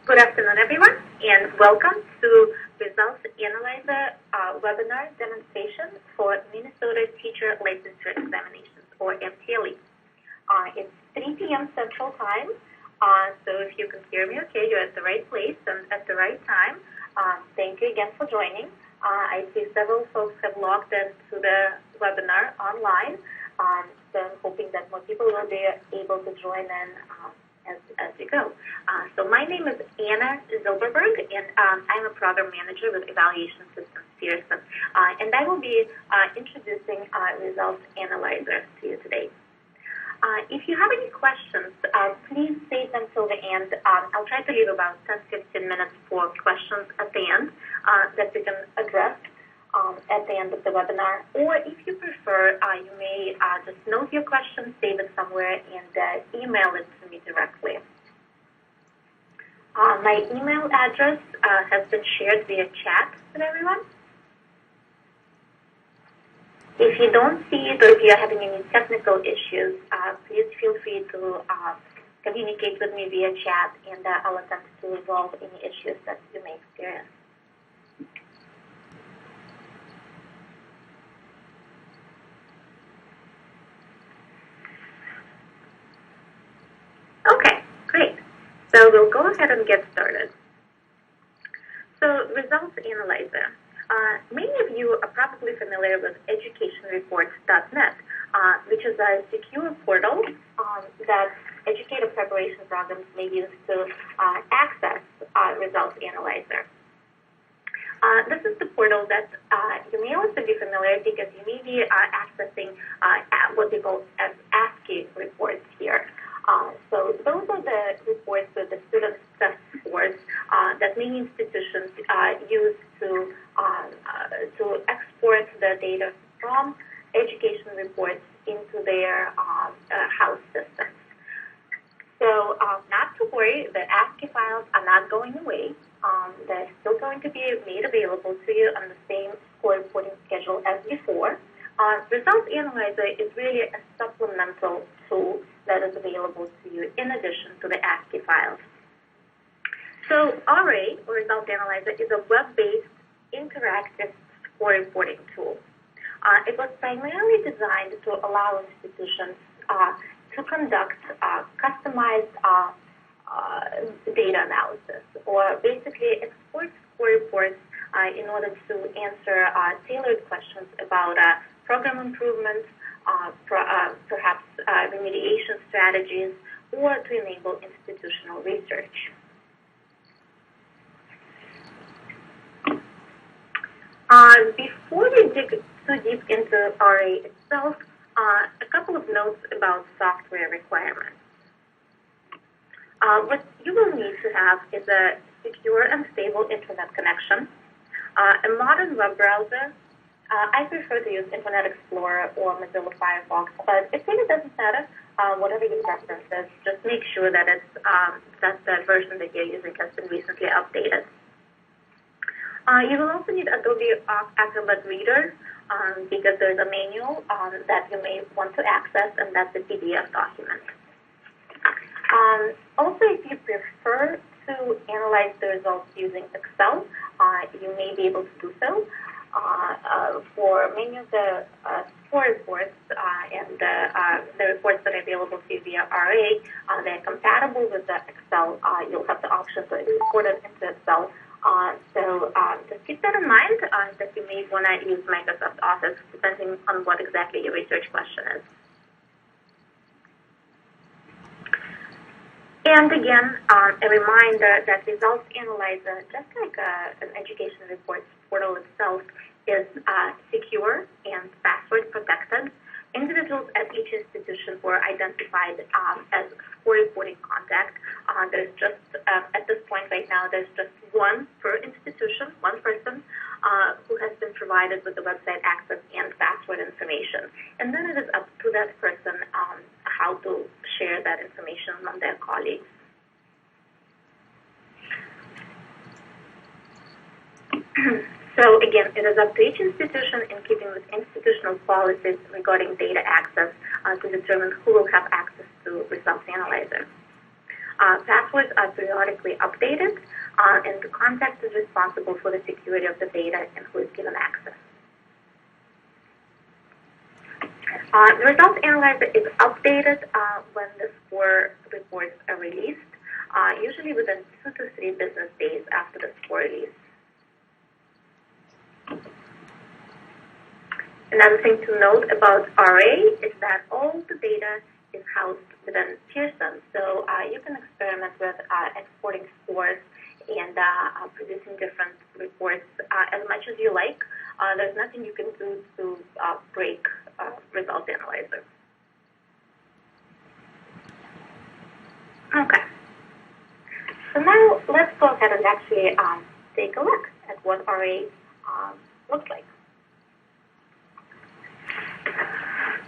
Good afternoon, everyone, and welcome to Results Analyzer webinar demonstration for Minnesota Teacher Licensure Examinations, or MTLE. It's 3 p.m. Central Time, so if you can hear me okay, you're at the right place and at the right time. Thank you again for joining. I see several folks have logged into the webinar online, so I'm hoping that more people will be able to join in as you go. So my name is Anna Zilberberg, and I'm a program manager with Evaluation Systems Pearson, and I will be introducing Results Analyzer to you today. If you have any questions, please save them till the end. I'll try to leave about 10-15 minutes for questions at the end that we can address at the end of the webinar. Or if you prefer, you may just note your question, save it somewhere, and email it to me directly. My email address has been shared via chat with everyone. If you don't see it or if you're having any technical issues, please feel free to communicate with me via chat, and I'll attempt to resolve any issues that you may experience. Okay, great. So we'll go ahead and get started. So Results Analyzer. Many of you are probably familiar with educationreports.net, which is a secure portal that educator preparation programs may use to access Results Analyzer. This is the portal that you may also be familiar because you may be accessing what they call as ASCII reports here. So those are the reports with the student test scores that many institutions use to export the data from education reports into their house systems. So not to worry, the ASCII files are not going away. They're still going to be made available to you on the same score reporting schedule as before. Results Analyzer is really a supplemental tool that is available to you in addition to the ASCII files. So RA, or Results Analyzer, is a web-based interactive score reporting tool. It was primarily designed to allow institutions to conduct customized data analysis, or basically export score reports in order to answer tailored questions about program improvements, perhaps remediation strategies, or to enable institutional research. Before we dig too deep into RA itself, a couple of notes about software requirements. What you will need to have is a secure and stable internet connection, a modern web browser. I prefer to use Internet Explorer or Mozilla Firefox, but it really doesn't matter. Whatever your preference is, just make sure that that the version that you're using has been recently updated. You will also need Adobe Acrobat Reader because there's a manual that you may want to access, and that's a PDF document. Also, if you prefer to analyze the results using Excel, you may be able to do so. For many of the score reports and the reports that are available to you via RA, they're compatible with the Excel. You'll have the option to export it into Excel. So just keep that in mind that you may want to use Microsoft Office depending on what exactly your research question is. And again, a reminder that Results Analyzer, just like an education reports portal itself, is secure and password protected. Individuals at each institution were identified as score reporting contact. There's just, at this point right now, there's just one per institution, one person who has been provided with the website access and password information. And then it is up to that person how to share that information among their colleagues. So again, it is up to each institution in keeping with institutional policies regarding data access to determine who will have access to Results Analyzer. Passwords are periodically updated, and the contact is responsible for the security of the data and who is given access. The results analyzer is updated when the score reports are released, usually within 2 to 3 business days after the score release. Another thing to note about RA is that all the data is housed within Pearson, so you can experiment with exporting scores and producing different reports as much as you like. There's nothing you can do to break Results Analyzer. Okay. So now let's go ahead and actually take a look at what RA looks like.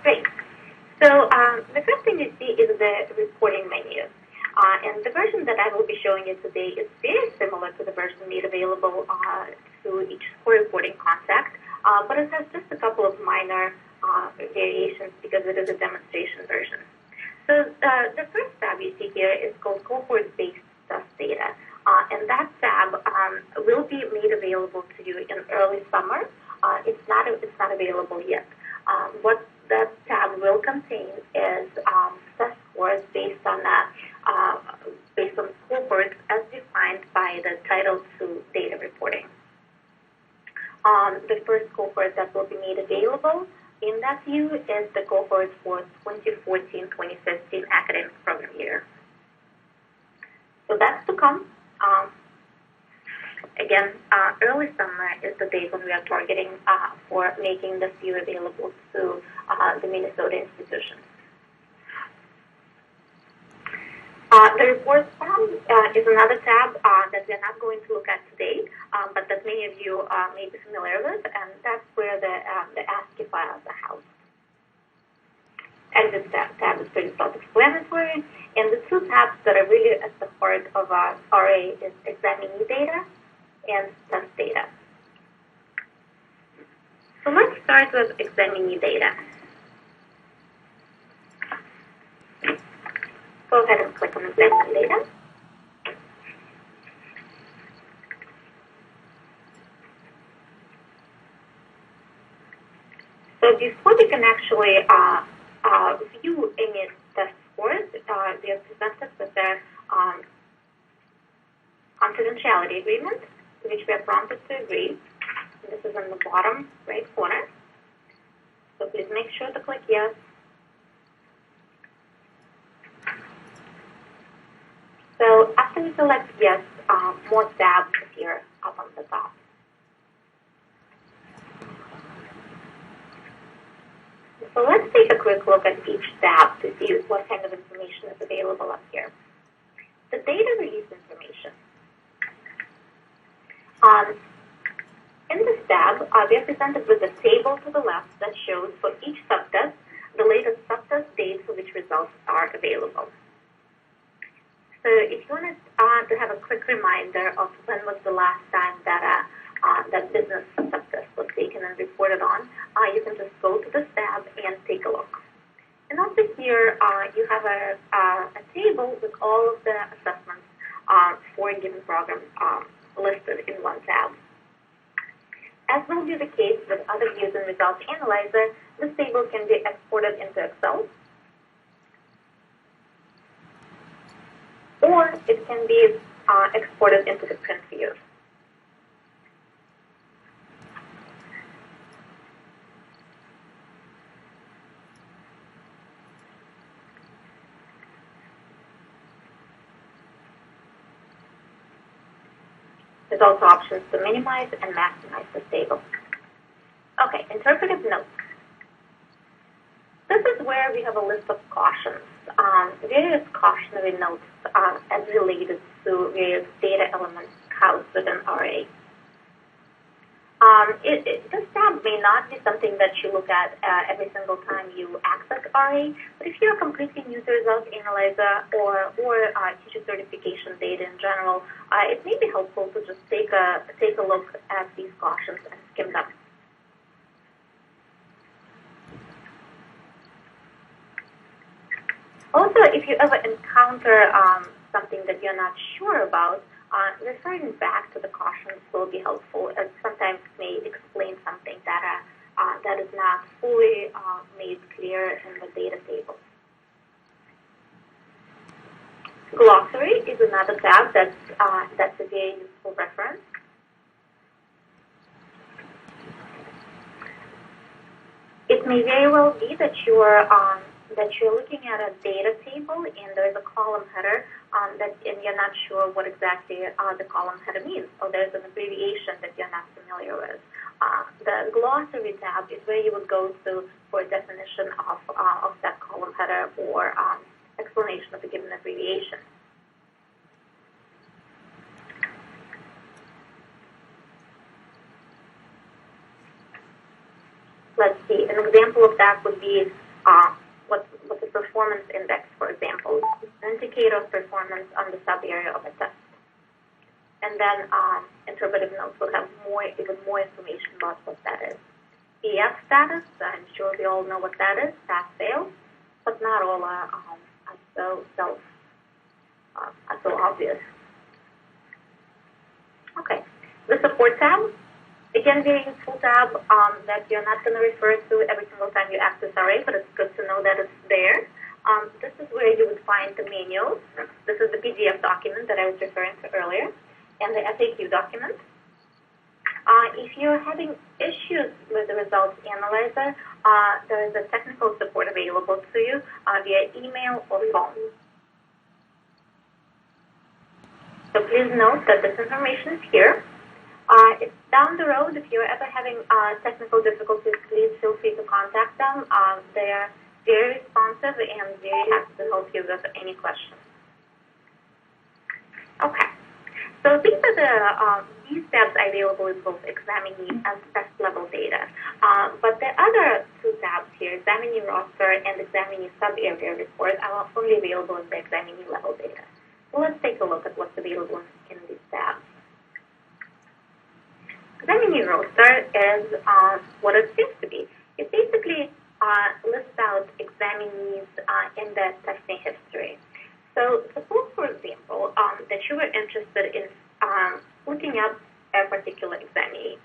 Great. So the first thing you see is the reporting menu. And the version that I will be showing you today is very similar to the version made available to each score reporting contact, but it has just a couple of minor variations because it is a demonstration version. So the first tab you see here is called cohort-based test data, and that tab will be made available to you in early summer. It's not available yet. What that tab will contain is test scores based on cohorts as defined by the Title II data reporting. The first cohort that will be made available in that view is the cohort for 2014-2015 academic program year. So that's to come. Again, early summer is the date when we are targeting for making this view available to the Minnesota institutions. The reports tab is another tab that we're not going to look at today, but that many of you may be familiar with, and that's where the ASCII files are housed. Exit tab is pretty self-explanatory, and the two tabs that are really at the heart of our RA is examinee data and test data. So let's start with examinee data. Go ahead and click on examinee data. So before we can actually view any test scores, we are presented with the confidentiality agreement, to which we are prompted to agree. And this is in the bottom right corner. So please make sure to click yes. So after we select yes, more tabs appear up on the top. So let's take a quick look at each tab to see what kind of information is available up here. The data release information. In this tab, we are presented with a table to the left that shows for each subtest the latest subtest dates for which results are available. So if you wanted to have a quick reminder of when was the last time that that business subtest was taken and reported on, you can just go to this tab and take a look. And also here, you have a table with all of the assessments for a given program listed in one tab. As will be the case with other views in Results Analyzer, this table can be exported into Excel, or it can be exported into the print view. There's also options to minimize and maximize this table. Okay, interpretive notes. This is where we have a list of cautions, various cautionary notes as related to various data elements housed within RA. This tab may not be something that you look at every single time you access RA, but if you're completely new to Results Analyzer or teacher certification data in general, it may be helpful to just take a look at these cautions and skim them. Also, if you ever encounter something that you're not sure about, referring back to the cautions will be helpful, as sometimes it may explain something that that is not fully made clear in the data table. Glossary is another tab that's a very useful reference. It may very well be that you're looking at a data table and there's a column header and you're not sure what exactly the column header means, or there's an abbreviation that you're not familiar with. The glossary tab is where you would go to for a definition of that column header or explanation of a given abbreviation. Let's see, an example of that would be what's a performance index, for example, an indicator of performance on the sub-area of a test. And then interpretive notes will have even more information about what that is. EF status, I'm sure we all know what that is, pass-fail, but not all are so obvious. Okay, the support tab. Again, very useful tab that you're not going to refer to every single time you access RA, but it's good to know that it's there. This is where you would find the manuals. This is the PDF document that I was referring to earlier, and the FAQ document. If you're having issues with the results analyzer, there is a technical support available to you via email or phone. So please note that this information is here. It's down the road. If you're ever having technical difficulties, please feel free to contact them. They're very responsive and very happy to help you with any questions. Okay, so these are these tabs are available in both examinee and test level data. But the other two tabs here, examinee roster and examinee sub-area report, are only available in the examinee level data. So let's take a look at what's available in these tabs. Examinee roster is what it seems to be. It basically lists out examinees in their testing history. So suppose, for example, that you were interested in looking up a particular examinee.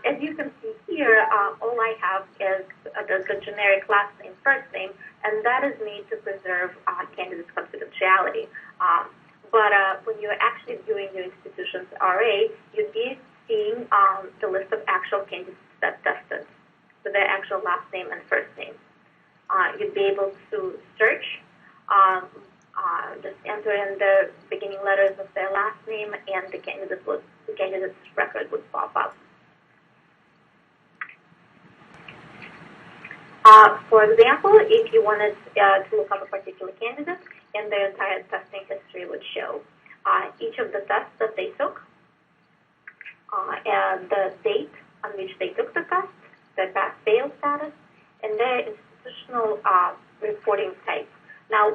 As you can see here, all I have is the generic last name, first name, and that is made to preserve candidate confidentiality. But when you're actually viewing your institution's RA, you'd be seeing the list of actual candidates that tested, so their actual last name and first name. You'd be able to search, just enter in the beginning letters of their last name, and the candidate's record would pop up. For example, if you wanted to look up a particular candidate, and their entire testing history would show each of the tests that they took, and the date on which they took the test, their pass-fail status, and their institutional reporting type. Now,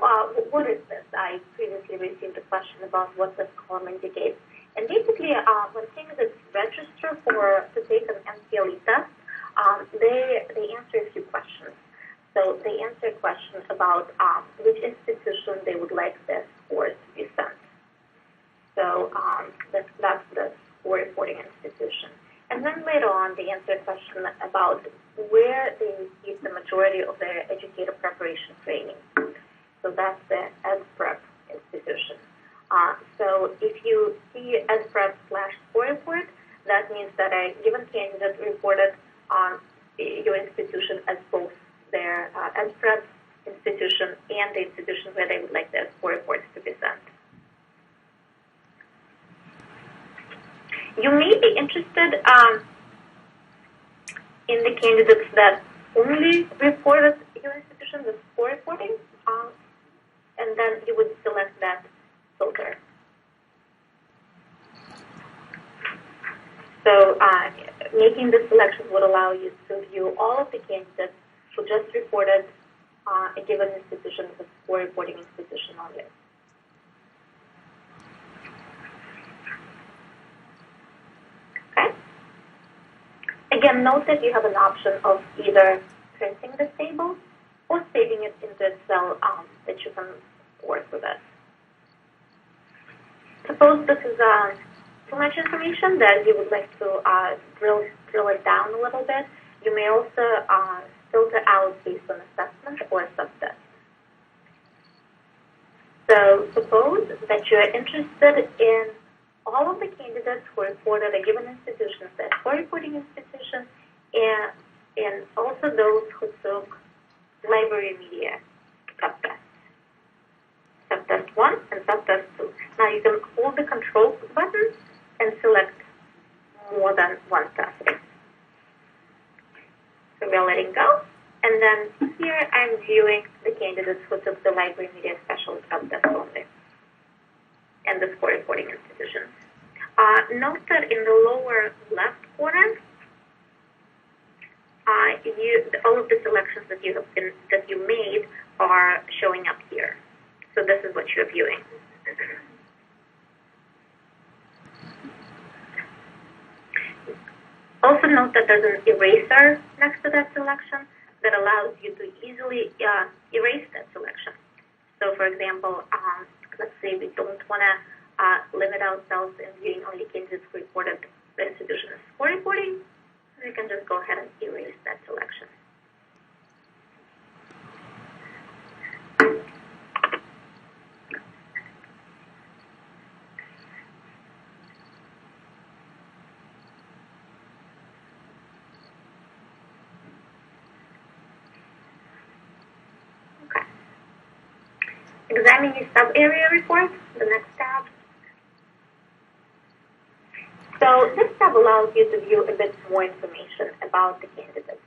what is this? I previously received a question about what this column indicates. And basically, when candidates register to take an MTLE test, they answer a few questions. So they answer a question about which institution they would like their scores to be sent. So that's the score reporting institution. And then later on, they answer a question about where they receive the majority of their educator preparation training. So that's the EdPrep institution. So if you see EdPrep/score report, that means that a given candidate reported on your institution as both their EdPrep institution and the institution where they would like their score reports to be sent. You may be interested in the candidates that only reported your institution with score reporting, and then you would select that filter. So making this selection would allow you to view all of the candidates who just reported a given institution with a score reporting institution only. Okay. Again, note that you have an option of either printing this table or saving it into Excel that you can work with it. suppose this is too much information that you would like to drill it down a little bit, you may also filter out based on assessment or subtest. So suppose that you're interested in all of the candidates who reported a given institution, that core reporting institution, and also those who took library media subtests. Subtest 1 and subtest 2. Now you can hold the control button and select more than one test. So we're letting go. And then here I'm viewing the candidates who took the library media specialist subtest only and the score reporting institution. Note that in the lower left corner, all of the selections that you made are showing up here. So this is what you're viewing. Also note that there's an eraser next to that selection that allows you to easily erase that selection. So for example, let's say we don't want to limit ourselves in viewing only candidates who reported the institution as score reporting. We can just go ahead and erase that selection. Examine your sub-area report, the next tab. So this tab allows you to view a bit more information about the candidate.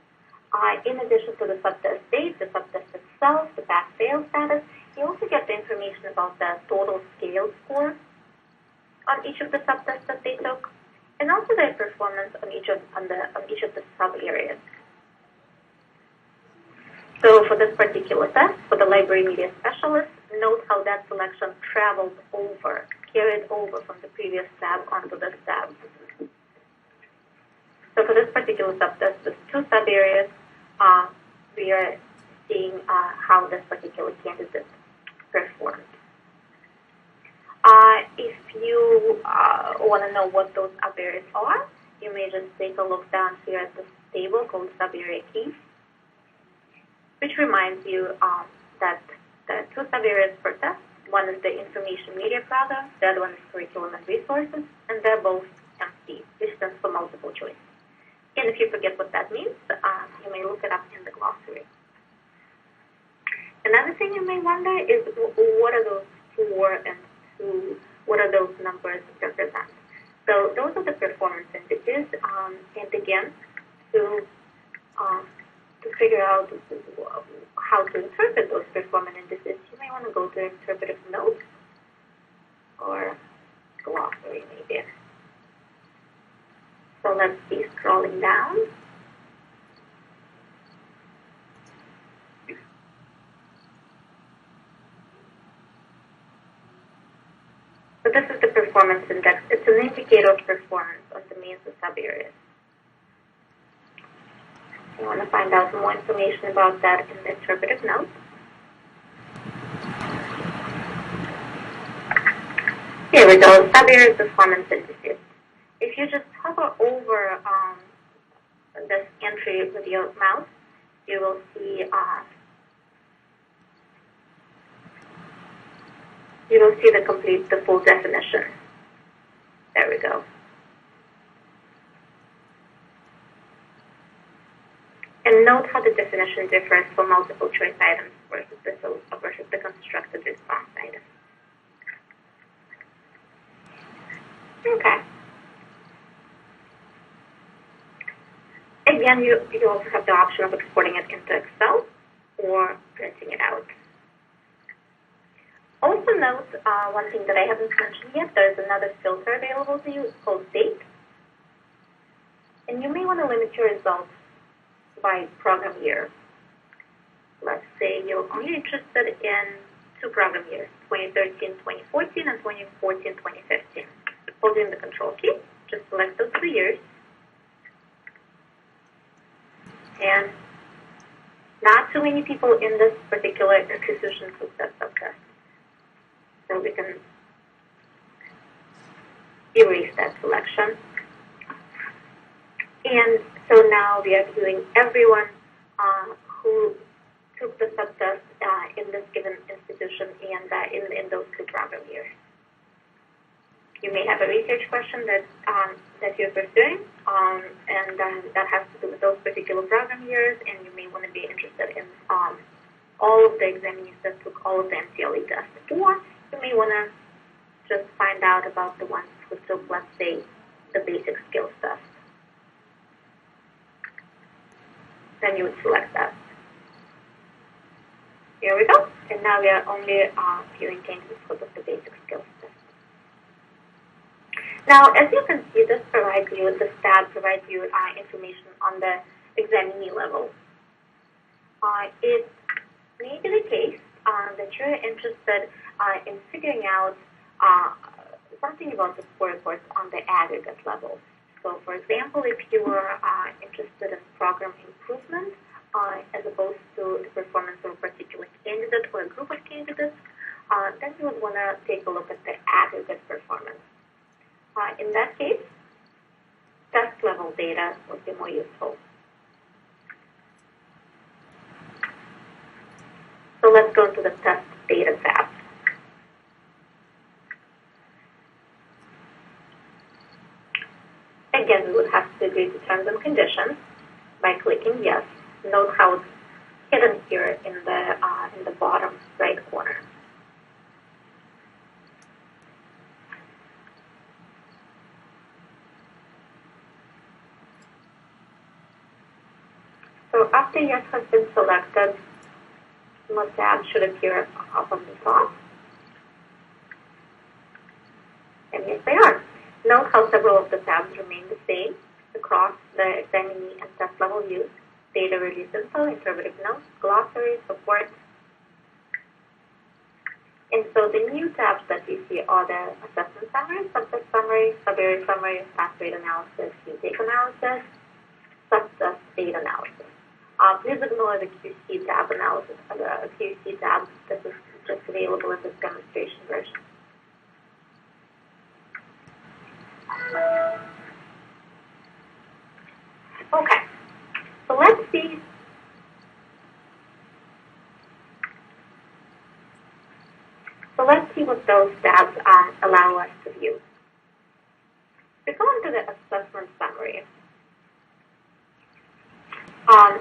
In addition to the subtest date, the subtest itself, the pass-fail status, you also get the information about the total scale score on each of the subtests that they took, and also their performance on each of the sub-areas. So for this particular test, for the library media specialist, note how that selection traveled over, carried over from the previous tab onto this tab. So for this particular subtest with two sub-areas, we are seeing how this particular candidate performed. If you want to know what those sub-areas are, you may just take a look down here at this table called sub-area keys, which reminds you that there are two sub-areas per test. One is the information media program, the other one is curriculum and resources, and they're both MC, which stands for multiple choice. And if you forget what that means, you may look it up in the glossary. Another thing you may wonder is what are those 4 and 2, what are those numbers represent? So those are the performance indicators, and again, to figure out how to interpret those performance indices, you may want to go to interpretive notes or glossary maybe. So let's be scrolling down. So this is the performance index. It's an indicator of performance on the main sub-areas. You want to find out more information about that in the interpretive notes. Here we go, sub-area performance indices. If you just hover over this entry with your mouse, you will see the full definition. There we go. And note how the definition differs for multiple choice items versus the constructed response items. Okay. Again, you also have the option of exporting it into Excel or printing it out. Also note one thing that I haven't mentioned yet, there's another filter available to you. It's called date. And you may want to limit your results by program year. Let's say you're only interested in 2 program years, 2013-2014 and 2014-2015. Holding the control key, just select those 2 years. And not too many people in this particular institution took that subtest. So we can erase that selection. And so now we are viewing everyone who took the subtest in this given institution and in those 2 program years. You may have a research question that you're pursuing, and that has to do with those particular program years, and you may want to be interested in all of the examinees that took all of the MTLE tests, or you may want to just find out about the ones who took, let's say, the basic skills test. Then you would select that. Here we go. And now we are only viewing candidates for the basic skills test. Now, as you can see, this tab provides you information on the examinee level. It may be the case that you're interested in figuring out something about the score reports on the aggregate level. So, for example, if you were interested in program improvement as opposed to the performance of a particular candidate or a group of candidates, then you would want to take a look at the aggregate performance. In that case, test level data would be more useful. So let's go to the test data tab. Again, we would have to agree to terms and conditions by clicking yes. Note how it's hidden here in the bottom right corner. So after yes has been selected, more tabs should appear up on the top. And yes, they are. Note how several of the tabs remain the same across the examinee and test level views: data release info, interpretive notes, glossary, support. And so the new tabs that we see are the assessment summary, subtest summary, sub-area summary, pass rate analysis, intake analysis, subtest data analysis. Please ignore the QC tab analysis, the QC tab that is just available in this demonstration version. Okay, so let's see. So let's see what those tabs allow us to view. We go into the assessment summary.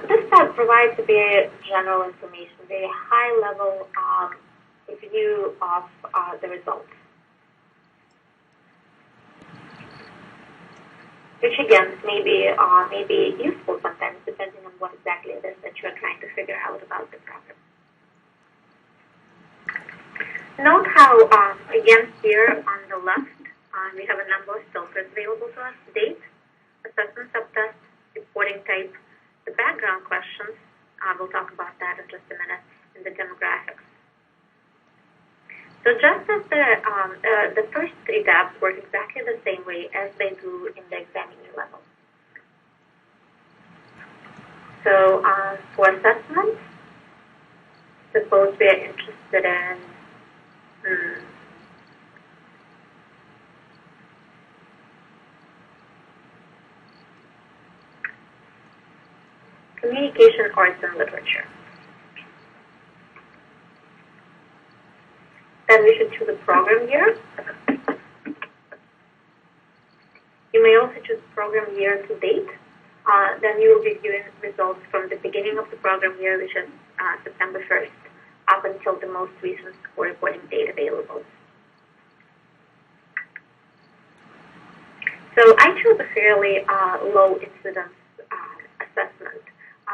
This tab provides a very general information, very high-level view of the results, which again may be useful sometimes, depending on what exactly it is that you are trying to figure out about the problem. Note how, again, here on the left, we have a number of filters available to us: date, assessment subtest, reporting type, the background questions. We'll talk about that in just a minute, and the demographics. So just as the first 3 tabs work exactly the same way as they do in the examinee level. So for assessment, suppose we are interested in communication, arts, and literature. Then we should choose a program year. You may also choose program year to date. Then you will be viewing results from the beginning of the program year, which is September 1st, up until the most recent score reporting date available. So I chose a fairly low incidence assessment.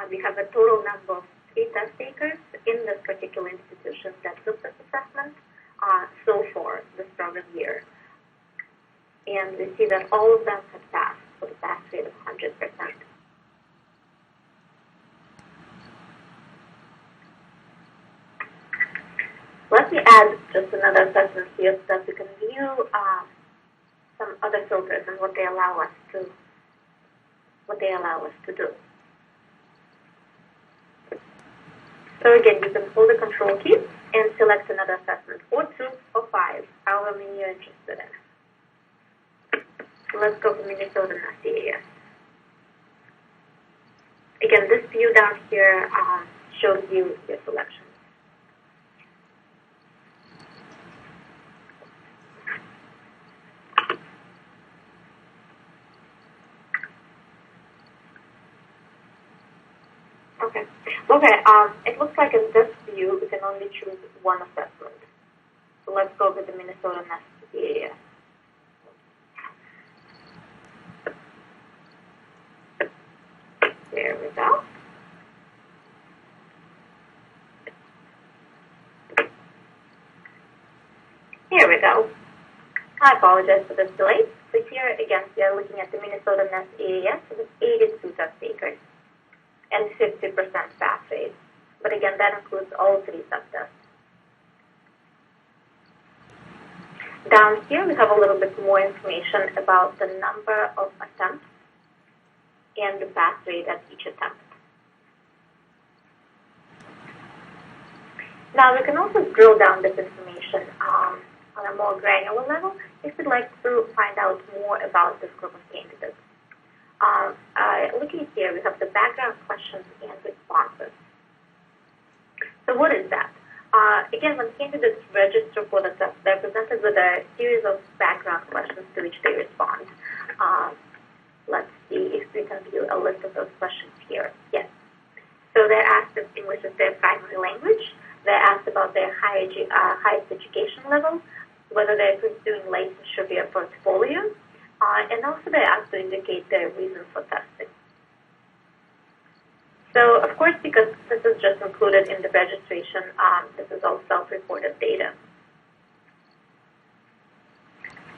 We have a total number of 3 test takers in this particular institution that took this assessment so far this program year. And we see that all of them have passed with a pass rate of 100%. Let me add just another assessment here so that we can view some other filters and what they allow us to do. So again, you can hold the control key and select another assessment, or 2 or 5, however many you're interested in. So let's go to Minnesota area. Again, this view down here shows you your selections. Okay. It looks like in this view we can only choose one assessment. So let's go with the Minnesota area. There we go. Here we go. I apologize for this delay. So here again we are looking at the Minnesota area with 82 test takers and 50% pass rate. But again, that includes all 3 subtests. Down here, we have a little bit more information about the number of attempts and the pass rate at each attempt. Now, we can also drill down this information on a more granular level if you'd like to find out more about this group of candidates. Looking here, we have the background questions and responses. So what is that? Again, when candidates register for the test, they're presented with a series of background questions to which they respond. Let's see if we can view a list of those questions here. Yes. So they're asked if English is their primary language. They're asked about their highest education level, whether they're pursuing licensure via portfolio, and also they're asked to indicate their reason for testing. So, of course, because this is just included in the registration, this is all self-reported data.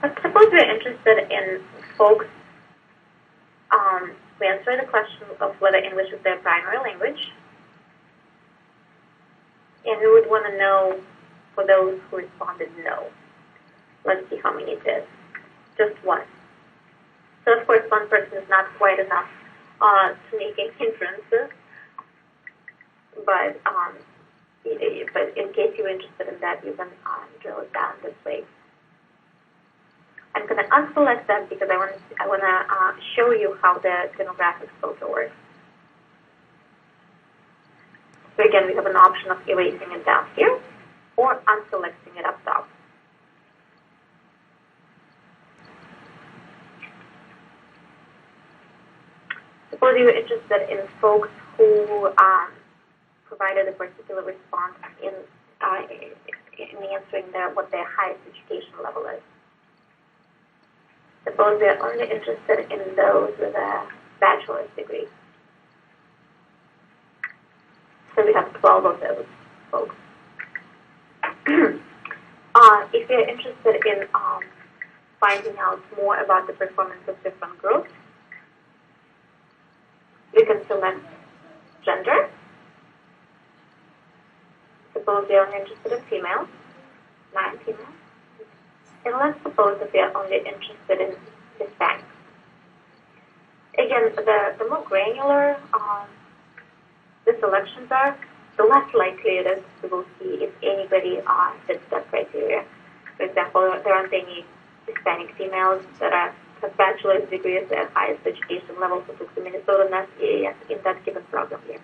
But suppose we're interested in folks who answer the question of whether English is their primary language, and we would want to know for those who responded no. Let's see how many did. Just one. So, of course, one person is not quite enough to make any inferences. But in case you're interested in that, you can drill it down this way. I'm going to unselect that because I want to show you how the demographics filter works. So again, we have an option of erasing it down here or unselecting it up top. Suppose you're interested in folks who provided a particular response in answering what their highest education level is. Suppose they're only interested in those with a bachelor's degree. So we have 12 of those folks. If you're interested in finding out more about the performance of different groups, you can select gender. Suppose you're only interested in females, 9 females. And let's suppose that we are only interested in Hispanics. Again, the more granular the selections are, the less likely it is we will see if anybody fits that criteria. For example, there aren't any Hispanic females that have bachelor's degrees at their highest education level who took the Minnesota area in that given program here.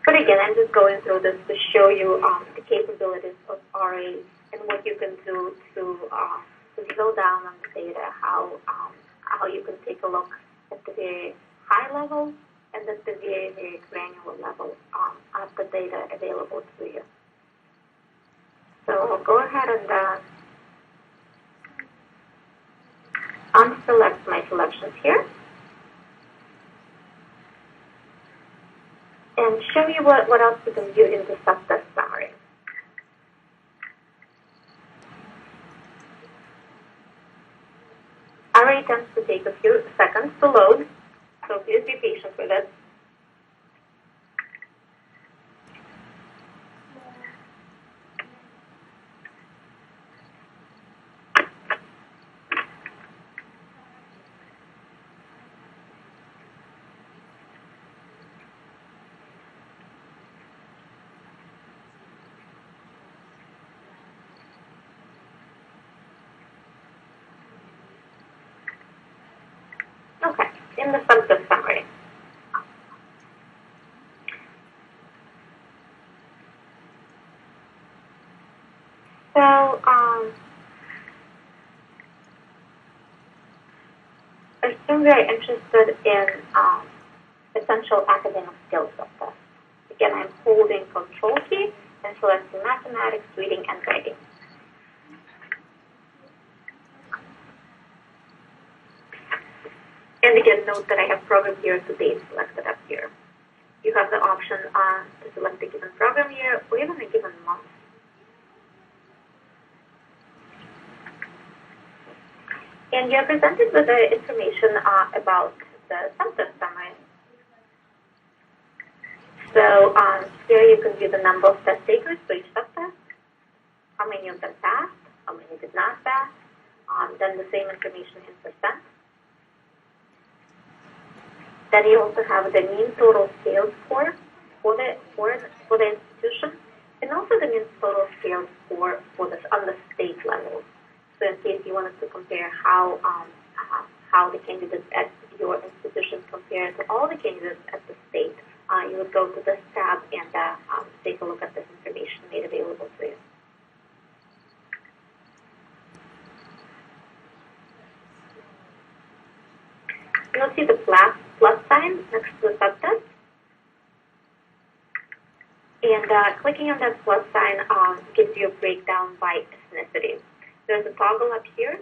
But again, I'm just going through this to show you the capabilities of RA and what you can do to drill down on the data, how you can take a look at the very high level and at the very, very granular level of the data available to you. So I'll go ahead and unselect my selections here. And show you what else you can do in the subtest summary. Array tends to take a few seconds to load, so please be patient with it. in the subject summary. So, assume we are interested in essential academic skills subtest. Again, I'm holding Control key and selecting mathematics, reading, and writing. And again, note that I have program year to date selected up here. You have the option to select a given program year or even a given month. And you're presented with the information about the subtest summary. So here you can view the number of test takers for each subtest, how many of them passed, how many did not pass, then the same information in percent. Then you also have the mean total scale score for the institution, and also the mean total scale score for this on the state level. So in case you wanted to compare how the candidates at your institution compare to all the candidates at the state, you would go to this tab and take a look at this information made available to you. You'll see the plus sign next to the subtest. And clicking on that plus sign gives you a breakdown by ethnicity. There's a toggle up here.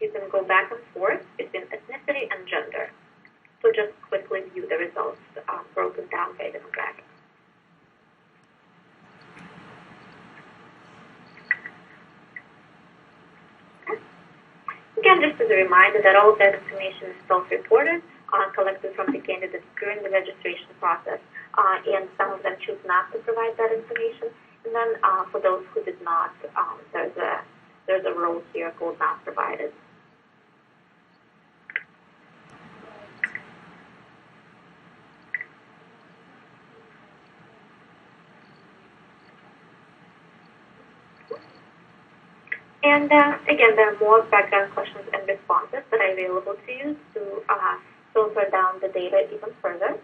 You can go back and forth between ethnicity and gender. So just quickly view the results broken down by demographics. Okay. Again, just as a reminder that all of that information is self-reported, collected from the candidates during the registration process, and some of them choose not to provide that information. And then for those who did not, there's a row here called not provided. And again, there are more background questions and responses that are available to you to filter down the data even further.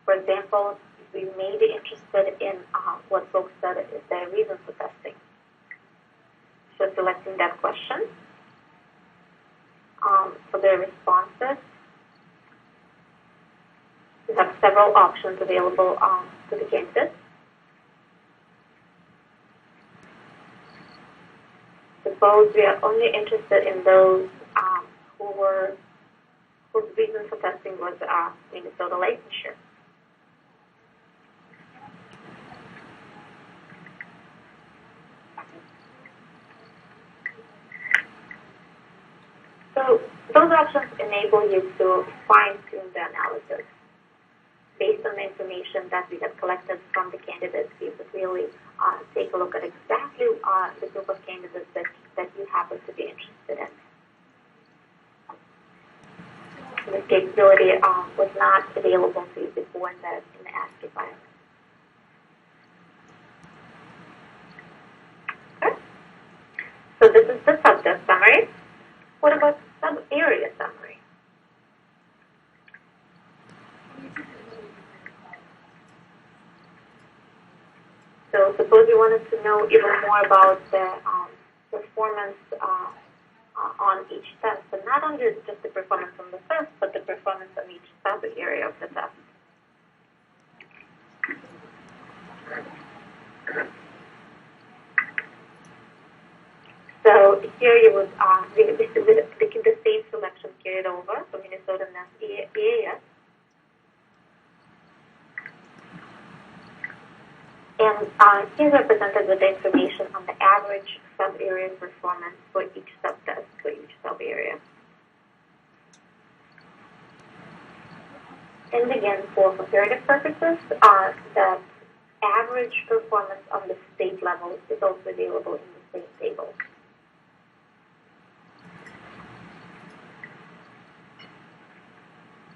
For example, we may be interested in what folks said is their reason for testing. So selecting that question. For their responses, we have several options available to the candidates. Suppose we are only interested in those whose reason for testing was Minnesota licensure. So those options enable you to fine-tune the analysis. Based on the information that we have collected from the candidates, you could really take a look at exactly the group of candidates that you happen to be interested in. This capability was not available to you before in the ASCII file. Okay. So this is the subject summary. What about sub-area summary? So suppose you wanted to know even more about the performance on each test, but not only just the performance on the test, but the performance on each sub-area of the test. So here you would the same selection carried over from Minnesota and EAS. And here we're presented with the information on the average sub-area performance for each subtest, for each sub-area. And again, for comparative purposes, the average performance on the state level is also available in the same table.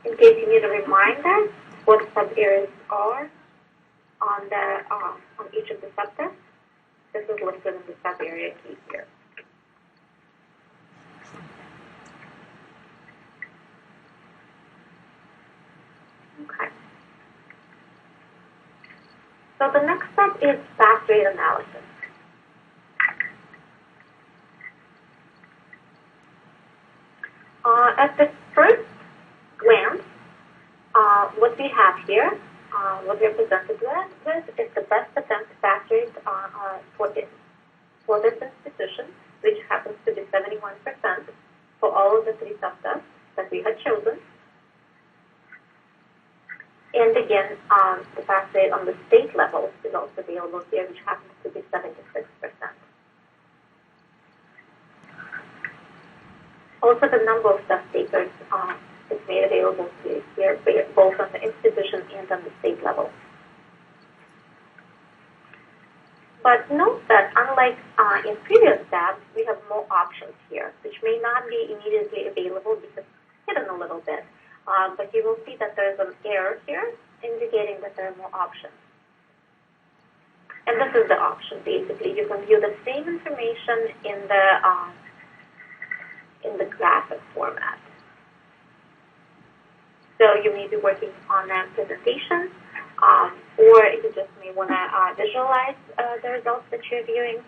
In case you need a reminder what sub-areas are on each of the subtests, this is listed in the sub-area key here. So the next step is pass rate analysis. At the first glance, what we have here, what we're presented with is the best attempt pass rate for this institution, which happens to be 71% for all of the three subtests that we had chosen. And again, the pass rate on the state level is also available here, which happens to be 76%. Also, the number of test takers is made available to you here, both on the institution and on the state level. But note that unlike in previous tabs, we have more options here, which may not be immediately available because it's hidden a little bit. But you will see that there's an error here indicating that there are more options. And this is the option, basically. You can view the same information in the graphic format. So you may be working on a presentation, or you just may want to visualize the results that you're viewing.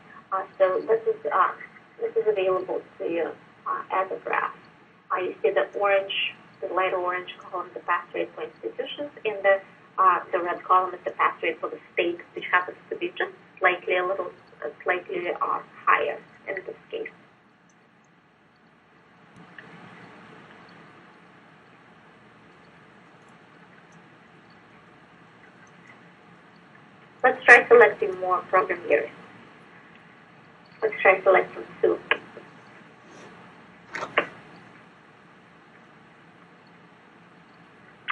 So this is available to you as a graph. You see the orange, the light orange column, the pass rate for institutions, and the red column is the pass rate for the state, which happens to be just slightly higher in this case. Let's try selecting more program years. Let's try selecting 2.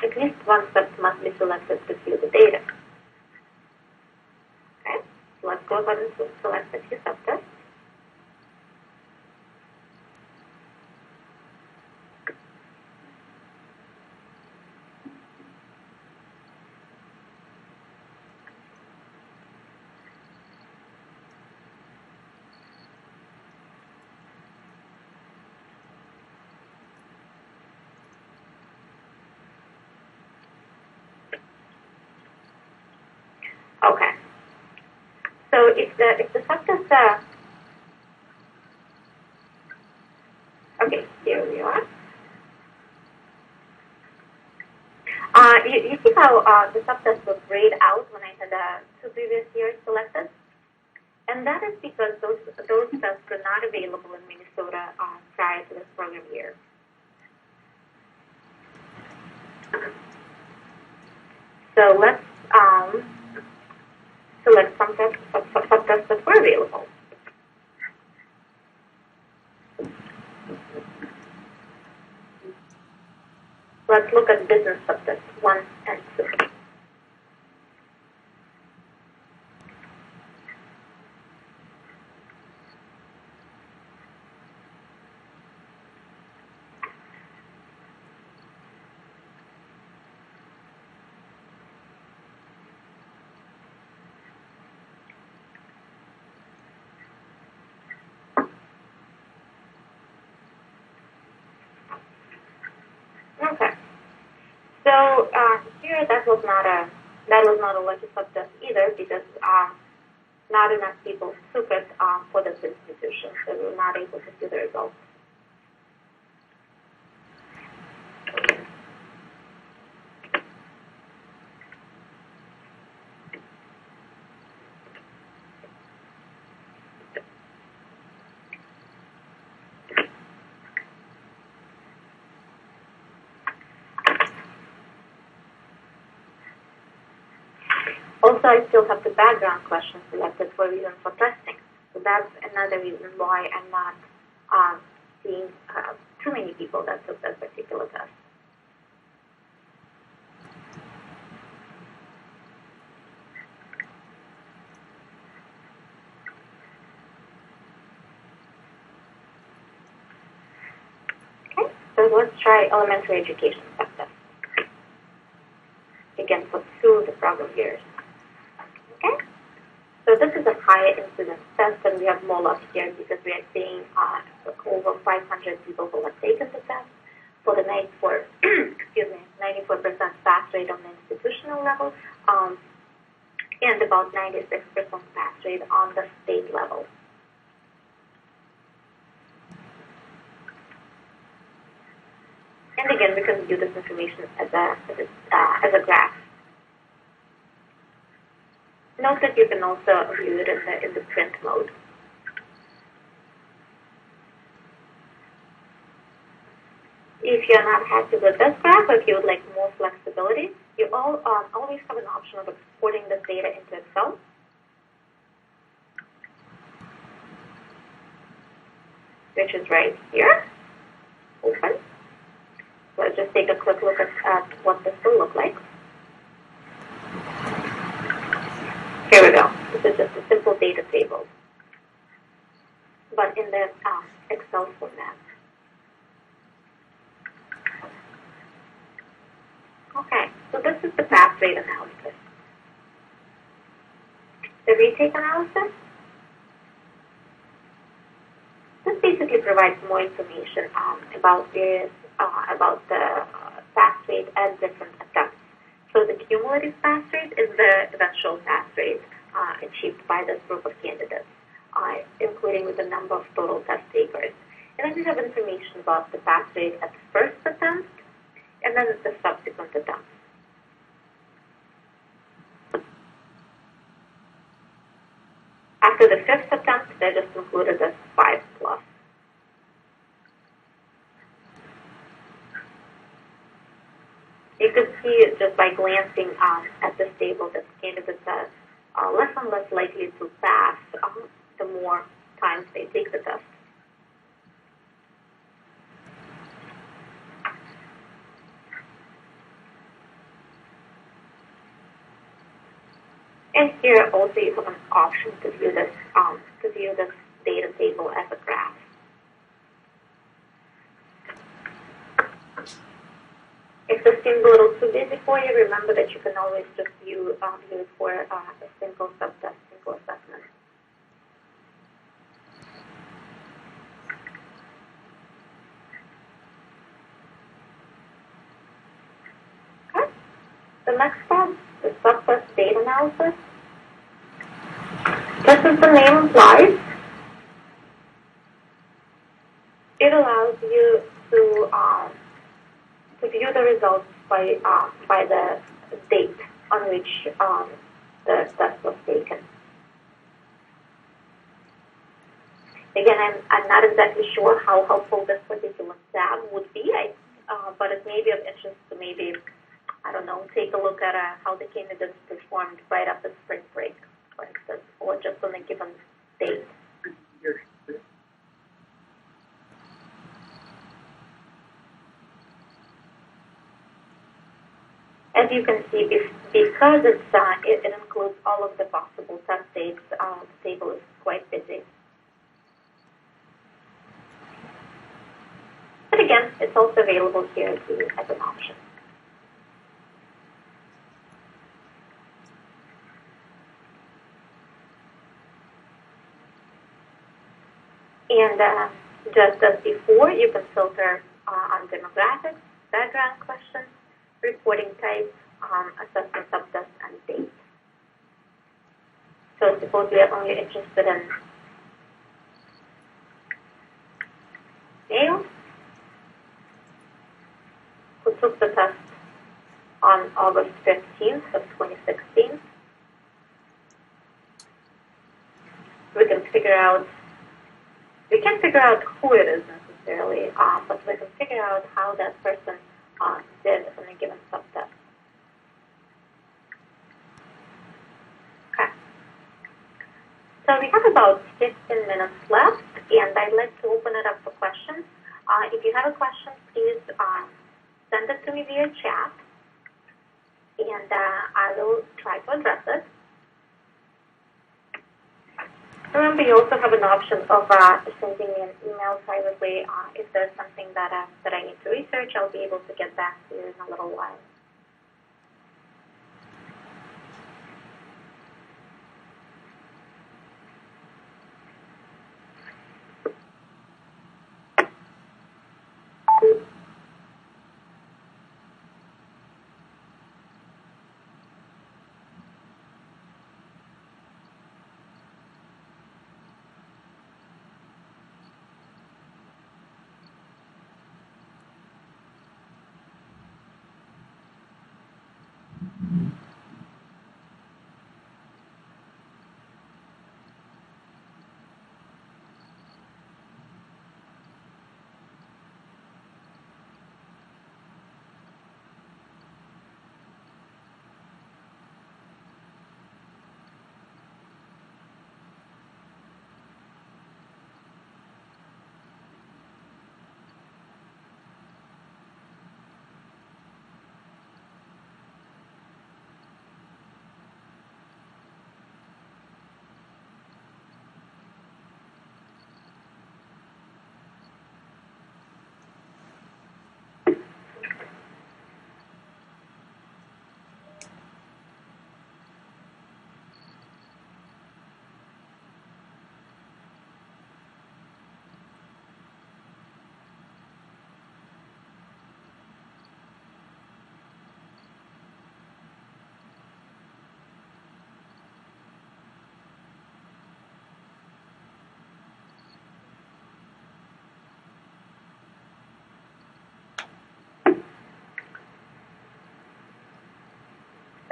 At least one step must be selected to view the data. Okay, so let's go ahead and select a few subtests. Okay. So if the subtest okay, here we are. You see how the subtest was grayed out when I had 2 previous years selected? And that is because those tests were not available in Minnesota prior to this program year. So let's select some subtests that were available. Let's look at business subtests 1 and 2. Okay. So here that was not a lucky subtest either, because not enough people took it for this institution, so we were not able to see the results. Also, I still have the background question selected for reason for testing. So that's another reason why I'm not seeing too many people that took that particular test. Okay, so let's try elementary education subtest. Again, for 2 of the program years. Okay, so this is a higher incidence test, and we have more luck here because we are seeing over 500 people who have taken the test for the 94% pass rate on the institutional level. and about 96% pass rate on the state level. And again, we can view this information as a graph. Note that you can also view it in the print mode. If you're not happy with this graph, or if you would like more flexibility, you always have an option of exporting this data into Excel. Which is right here. Open. Let's just take a quick look at what this will look like. Here we go. This is just a simple data table, but in the Excel format. Okay, so this is the pass rate analysis. The retake analysis. This basically provides more information about the pass rate at different attempts. So the cumulative pass rate is the eventual pass rate achieved by this group of candidates, including with the number of total test takers. And then we have information about the pass rate at the first attempt and then the subsequent attempts. After the fifth attempt, they're just included as 5+. You can see just by glancing at this table that candidates are less and less likely to pass the more times they take the test. And here also you have an option to view this data table as a graph. If this seems a little too busy for you, remember that you can always just view it for a simple subtest, simple assessment. Okay. The next step, the subtest data analysis. Just as the name implies, it allows you to view the results by the date on which the test was taken. Again, I'm not exactly sure how helpful this particular tab would be, but it may be of interest to maybe, I don't know, take a look at how the candidates performed right after spring break, for instance, or just on a given date. As you can see, because it includes all of the possible test dates, the table is quite busy. But again, it's also available here as an option. And just as before, you can filter on demographics, background questions, reporting type, assessment subtest, and date. So suppose we are only interested in males who took the test on August 15th of 2016. We can figure out who it is necessarily, but we can figure out how that person did on a given subtest. Okay. So we have about 15 minutes left, and I'd like to open it up for questions. If you have a question, please send it to me via chat, and I will try to address it. Remember, you also have an option of sending me an email privately. If there's something that I need to research, I'll be able to get back to you in a little while.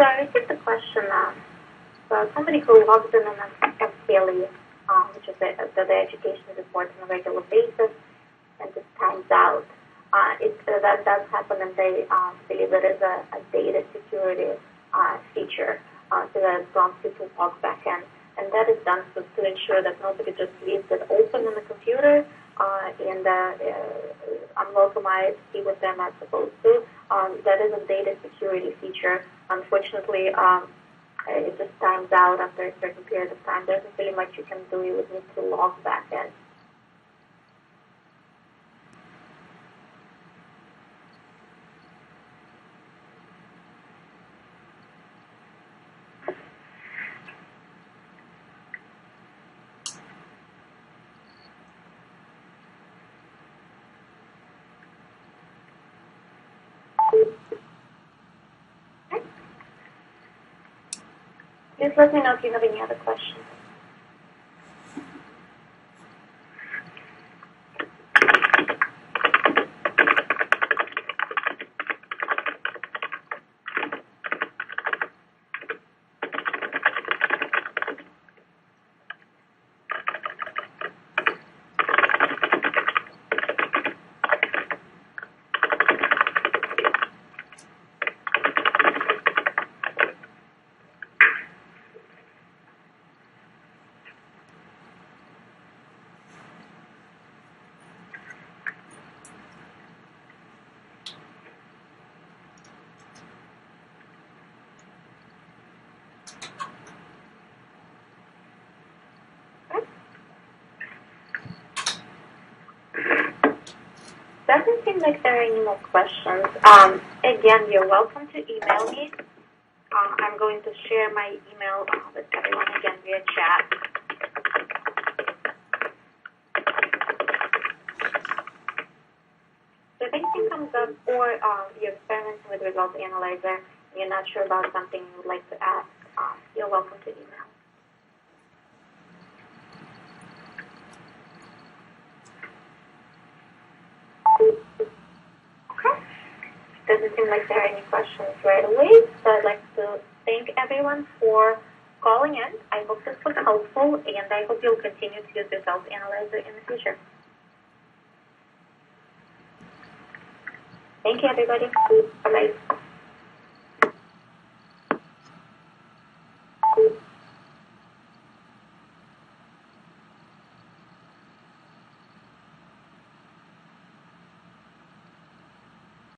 I received a question somebody who logs in on MTLE, which is the education report on a regular basis, and just times out. That does happen, and they believe there is a data security feature so that prompts you to log back in. And that is done to ensure that nobody just leaves it open on the computer and unlock my see what they're not supposed to. That is a data security feature. Unfortunately, it just times out after a certain period of time. There's not really much you can do. You would need to log back in. Please let me know if you have any other questions. Doesn't seem like there are any more questions. Again, you're welcome to email me. I'm going to share my email with everyone again via chat. So if anything comes up or you're experimenting with Results Analyzer and you're not sure about something you would like to ask, you're welcome to email. Doesn't seem like there are any questions right away, so I'd like to thank everyone for calling in. I hope this was helpful, and I hope you'll continue to use Results Analyzer in the future. Thank you, everybody. Bye-bye.